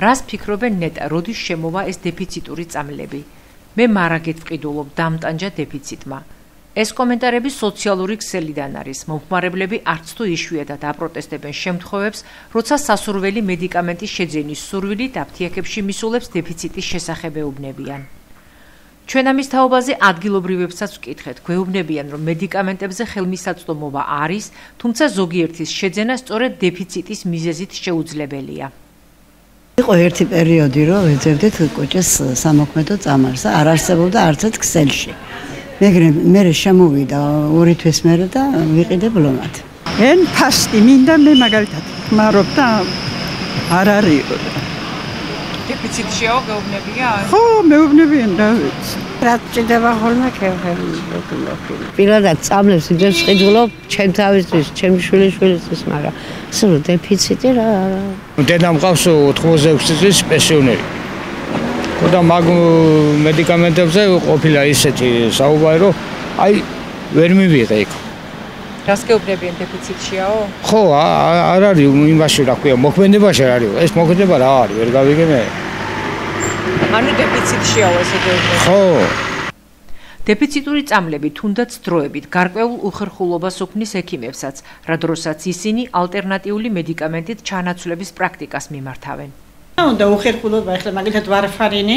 რას ფიქრობენ ნეტა, როდის შემოვა ეს დეფიციტური წამლები? მე მარაგეთ ვყიდულობ დამტანჯა დეფიციტმა. ეს კომენტარები სოციალური ქსელიდან არის. მომხმარებლები არც თუ იშვიათად აპროტესტებენ შემთხვევებს, როცა სასურველი მედიკამენტის შეძენის სურვილით აფთიაქებში მისულებს დეფიციტის შესახებ ეუბნებიან. ჩვენ ამის თაობაზე ადგილობრივებსაც ვკითხეთ. გვეუბნებიან, რომ მედიკამენტებზე ხელმისაწვდომობა არის, თუმცა ზოგიერთის შეძენა სწორედ დეფიციტის მიზეზით შეუძლებელია. იყო ერთი პერიოდი, რომ ვეძებდით კოჭეს სამოქმედო წამალს, არ არსებობდა არც ერთ ქსელში. მე შემოვიდა 2 თვის მერე და ვიყიდე ბლომად. ენ ფასტი მინდა მე მაგალითად ხმარობ და არ არის. დეფიციტშიაო გეუბნებიან? ხო, მეუბნებიან და ვიცი. რაც ჭირდება ხოლმე ქეფები. პირადად წამლებს იძებს ყიდულობ ჩემ თავისთვის, ჩემი შვილიშვილისთვის, მაგრამ სულ დეფიციტი რა. დედა მყავს 86 წლის პენსიონერი. და მაგ მედიკამენტებზე ყოფილა ისეთი საუბარი, რომ აი ვერ მივიღე იქ. რას გეუბნებიან დეფიციტშიაო? ხო, არ არის იმაში რა ქვია, მოქმედებაში არ არის. ეს მოქმედება რა არის, ვერ გავიგე მე. ანუ დეფიციტშიაო ესე გეუბნებიან? ხო. დეფიციტური წამლები თუნდაც დროებით გარკვეულ უხერხულობას უქმნის ექიმებსაც, რა დროსაც ისინი ალტერნატიული მედიკამენტით ჩანაცვლების პრაქტიკას მიმართავენ. უნდა უხერხულობა ახლა მაგალითად ვარფარინი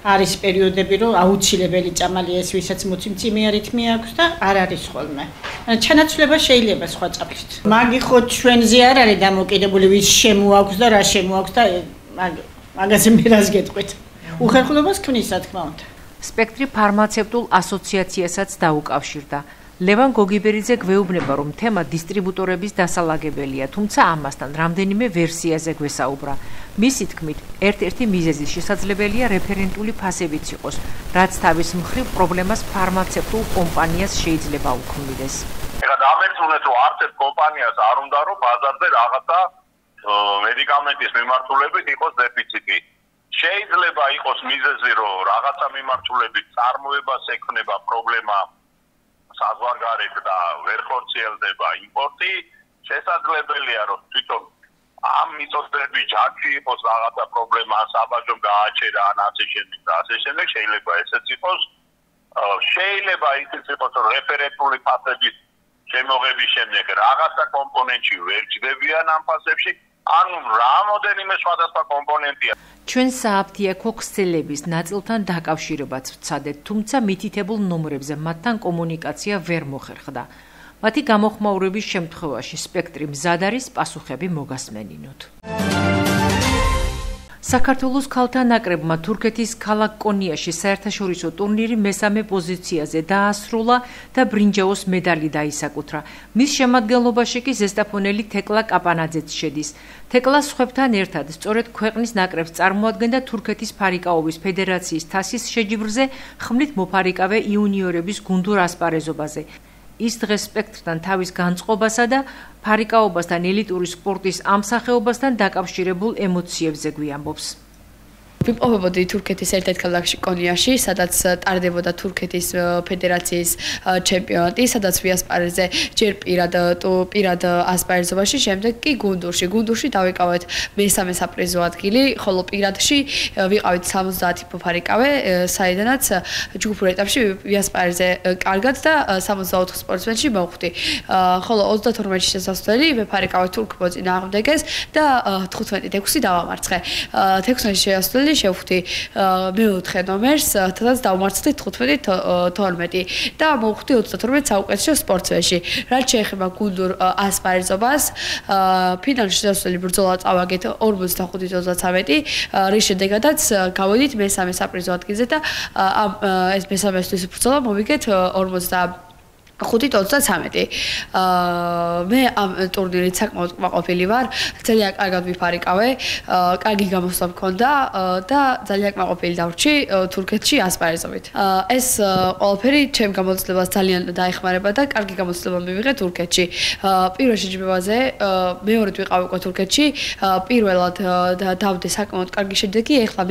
არის პერიოდები რომ აუცილებელი წამალი ეს ვისაც მოციმციმე რითმი აქვს და არ არის ხოლმე. ჩანაცვლება შეიძლება სხვა წამლით. მაგი ხო ჩვენზე არ არის დამოკიდებული ვის შემოაქვს და რა შემოაქვს და მაგაზე მე რას გეტყვით. უხერხულობას ქმნის რა თქმა უნდა. სპექტრი ფარმაცევტულ ასოციაციასაც დაუკავშირდა. ლევან გოგიბერიძე გვეუბნება, რომ თემა დისტრიბუტორების დასალაგებელია, თუმცა ამასთან რამდენიმე ვერსიაზე გვესაუბრა. მისი თქმით, ერთ-ერთი მიზეზი შესაძლებელია რეფერენტული ფასებიც იყოს, რაც თავის მხრივ პრობლემას ფარმაცევტულ კომპანიას შეიძლება უქმნიდეს. ეხლა დამერწმუნეთ, რომ არც ერთ კომპანიას არ უნდა რომ ბაზარზე რაღაცა მედიკამენტის მიმართულებით იყოს დეფიციტი. შეიძლება იყოს მიზეზი, რომ რაღაცა მიმართულებით წარმოებას ექნება პრობლემა საზღვარგარეთ და ვერ ხორციელდება იმპორტი, შესაძლებელია რომ თვითონ ამ მიწოდების ჯაჭვი იყოს რაღაცა პრობლემა, საბაჟომ გააჩერა ან ასე შემდეგ და ასე შემდეგ, შეიძლება ესეც იყოს. შეიძლება ისიც იყოს, რომ რეფერენტული ფასების შემოღების შემდეგ რაღაცა კომპონენტი ვერ ჯდებიან ამ ფასებში, ანუ რამოდენიმე სხვადასხვა კომპონენტია. ჩვენ სააფთიაქო ქსელების ნაწილთან დაკავშირებაც ვცადეთ, თუმცა მითითებულ ნომრებზე მათთან კომუნიკაცია ვერ მოხერხდა. მათი გამოხმაურების შემთხვევაში სპექტრი მზად არის პასუხები მოგასმენინოთ. საქართველოს ქალთა ნაკრებმა თურქეთის ქალაქ კონიაში საერთაშორისო ტურნირი მესამე პოზიციაზე დაასრულა და ბრინჯაოს медаლი დაისაკუთრა. მის შემადგენლობაში კი ზესტაფონელი თეკლა კაპანაძეც შედის. თეკლა სხვებთან ერთად სწორედ ქვეყნის ნაკრებს წარმოადგენდა თურქეთის ფარიკაობის ფედერაციის თასის შეჯიბრზე ხმლით მოფარიკავე იუნიორების გუნდურ ასპარეზობაზე. ის დღეს სპექტრთან თავის განწყობასა და ფარიკაობასთან ელიტური სპორტის ამსახეობასთან დაკავშირებულ ემოციებზე გვიამბობს. ვიმყოფებოდი თურქეთის ერთ-ერთ ქალაქში კონიაში, სადაც ტარდებოდა თურქეთის ფედერაციის ჩემპიონატი, სადაც ვიასპარეზე ჯერ პირად ასპარეზობაში, შემდეგ კი გუნდურში. გუნდურში დავიკავეთ მესამე საპრიზო ადგილი, ხოლო პირადში ვიყავით 70 ფოფარიკავე, საიდანაც ჯგუფურ ეტაპში ვიასპარეზე კარგად და 64 სპორტსმენში მოვხვდი. ხოლო 32-ში შესასვლელი ვეფარიკავე თურქ მოწინააღმდეგეს და 15-6 დავამარცხე. 16-ში შესასვლელი შევხვდი მეოთხე ნომერს, თედაც დავმარცხდი 15-12 და მოვხვდი 32 საუკეთესო სპორტსმენში. რაც შეეხება გუნდურ ასპარეზობას, ფინალში შესასვლელი ბრძოლა წავაგეთ 45-33, რის შედეგადაც გავედით მესამე საპრიზო ადგილზე და ეს მესამესთვის ბრძოლა მოვიგეთ 45-33. მე ამ ტურნირით საკმაოდ კმაყოფილი ვარ, ძალიან კარგად ვიფარიკავე, კარგი გამოსვლა მქონდა და ძალიან კმაყოფილი დავრჩი თურქეთში ასპარეზობით. ეს ყველაფერი ჩემ გამოცდილებას ძალიან დაეხმარება და კარგი გამოცდილება მივიღე თურქეთში. პირველ შეჯიბრებაზე მეორედ ვიყავი უკვე თურქეთში, პირველად დავდე საკმაოდ კარგი შედეგი, ეხლა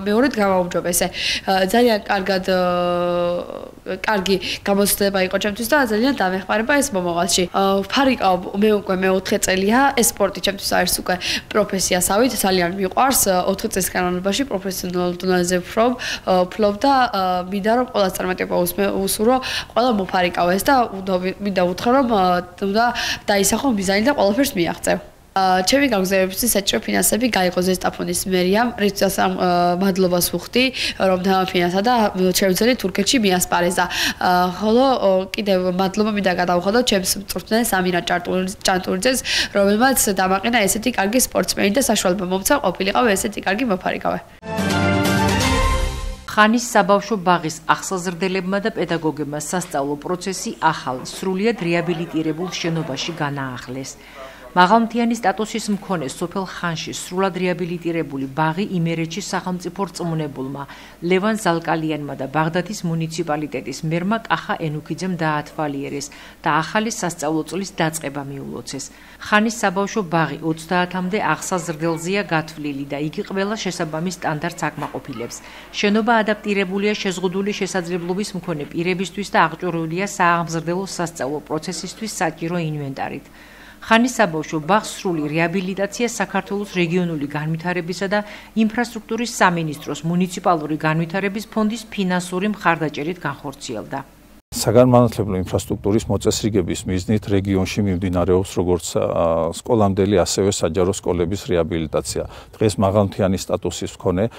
მეორედ გამაუმჯობესე. ძალიან კარგად კარგი გამოცდილება იყო ჩემთვის და ძალიან დამეხმარება ეს მომავალში. ფარიკაო მე უკვე მე-4 წელია ეს სპორტი ჩემთვის არის უკვე პროფესიასავით, ძალიან მიყვარს 4 წლის განმავლობაში პროფესიონალურ დონეზე ვფლობ და მინდა რომ ყველა წარმატება უსურვო, ყველა მოფარიკავეს და მინდა უთხრა რომ უნდა დაისახო მიზანი და ყველაფერს მიაღწევ. ჩემი გამგზავრებისთვის საჭირო ფინანსები გაიყო ზესტაფონის მერიამ, რითაც მადლობას ვუხდი, რომ დამაფინანსა და შევძელი თურქეთში მიასპარეზა. ხოლო კიდევ მადლობა მინდა გადავუხადო ჩემს მწვრთნელს ამირა ჭანტურიძეს, რომელმაც დამაყენა ესეთი კარგი სპორტსმენი და საშუალება მომცა ყოფილიყავ ესეთი კარგი მოფარიკავე. ხანის საბავშვო ბაღის ახსაზრდელებმა და პედაგოგებმა სასწავლო პროცესი ახალ, სრულიად რეაბილიტირებულ შენობაში განაახლეს. მაღალმთიანი სტატუსის მქონე სოფელ ხანში სრულად რეაბილიტირებული ბაღი იმერეთში სახელმწიფო რწმუნებულმა ლევან ზალკალიანმა და ბაღდათის მუნიციპალიტეტის მერმა კახა ენუქიძემ დაათვალიერეს და ახალი სასწავლო წლის დაწყება მიულოცეს. ხანის საბავშვო ბაღი 30-მდე ახსაზრდელზეა გათვლილი და იგი ყველა შესაბამის სტანდარტს აკმაყოფილებს. შენობა ადაპტირებულია შეზღუდული შესაძლებლობის მქონე პირებისთვის და აღჭურვილია სააღმზრდელო სასწავლო პროცესისთვის საჭირო ინვენტარით. ხანის საბავშვო ბაღს სრული რეაბილიტაცია საქართველოს რეგიონული განვითარებისა და ინფრასტრუქტურის სამინისტროს მუნიციპალური განვითარების ფონდის ფინანსური მხარდაჭერით განხორციელდა. საგანმანათლებლო ინფრასტრუქტურის მოწესრიგების მიზნით რეგიონში მიმდინარეობს როგორც სკოლამდელი, ასევე საჯარო სკოლების რეაბილიტაცია. დღეს მაღალმთიანი სტატუსის მქონე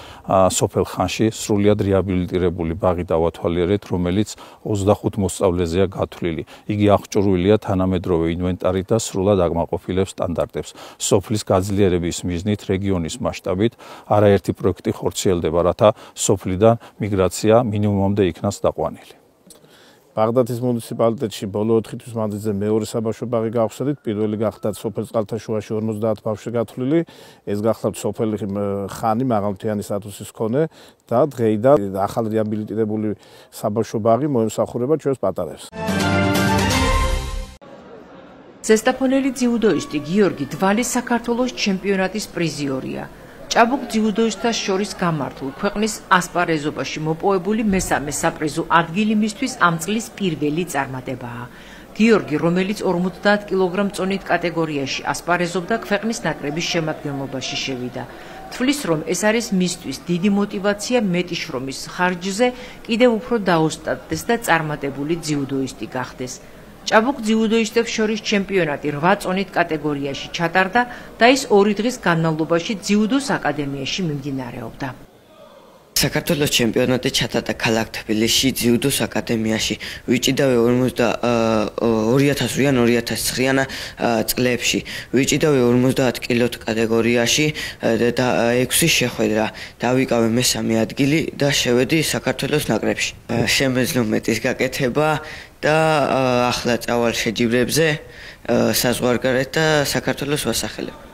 სოფელ ხანში სრულიად რეაბილიტირებული ბაღი დავათვალიერეთ, რომელიც 25 მოსწავლეზეა გათვლილი. იგი აღჭურვილია თანამედროვე ინვენტარით და სრულად აკმაყოფილებს სტანდარტებს. სოფლის გაძლიერების მიზნით რეგიონის მასშტაბით არაერთი პროექტი ხორციელდება, რათა სოფლიდან მიგრაცია მინიმუმამდე იქნას დაყვანილი. ბაღდათის მუნიციპალიტეტში ბოლო 4 თვის მანძილზე მეორე საბავშვო ბაღი გავხსნით. პირველი გახდათ სოფელ წყალთაშუაში 50 ბავშვი გათვლილი. ეს გახლავთ სოფელი ხანი მაღალმთიანი სტატუსის მქონე და დღეიდან ახალ რეაბილიტირებული საბავშვო ბაღი მოემსახურება ჩვენს პატარებს. ზესტაფონელი ძიუდოისტი გიორგი დვალი საქართველოს ჩემპიონატის პრიზიორია. ჭაბუკ ძიუდოისტთა შორის გამართულ ქვეყნის ასპარეზობაში მოპოვებული მესამე საპრიზო ადგილი მისთვის ამ წლის პირველი წარმატებაა. გიორგი, რომელიც 50 კილოგრამ წონით კატეგორიაში ასპარეზობდა, ქვეყნის ნაკრების შემადგენლობაში შევიდა. თვლის, რომ ეს არის მისთვის დიდი мотиваცია მეტი შრომის ხარჯზე კიდევ უფრო დაუსტატდეს და წარმატებული ძიუდოისტი გახდეს. ჭაბუკ ძიუდოისტებს შორის ჩემპიონატი 8 წონით კატეგორიაში ჩატარდა და ის 2 დღის განმავლობაში ძიუდოს აკადემიაში მიმდინარეობდა. საქართველოს ჩემპიონატი ჩატარდა ქალაქ თბილისში ძიუდოს აკადემიაში. ვიჭიდავე 2008-2009 წლებში. ვიჭიდავე 50 კილოთ კატეგორიაში და 6 შეხვედრა. დავიკავე მესამე ადგილი და შევედი საქართველოს ნაკრებში. შემეძლო მეტის გაკეთება და ახლა წავალ შეჯიბრებზე საზღვარგარეთ და საქართველოს ვასახელებ.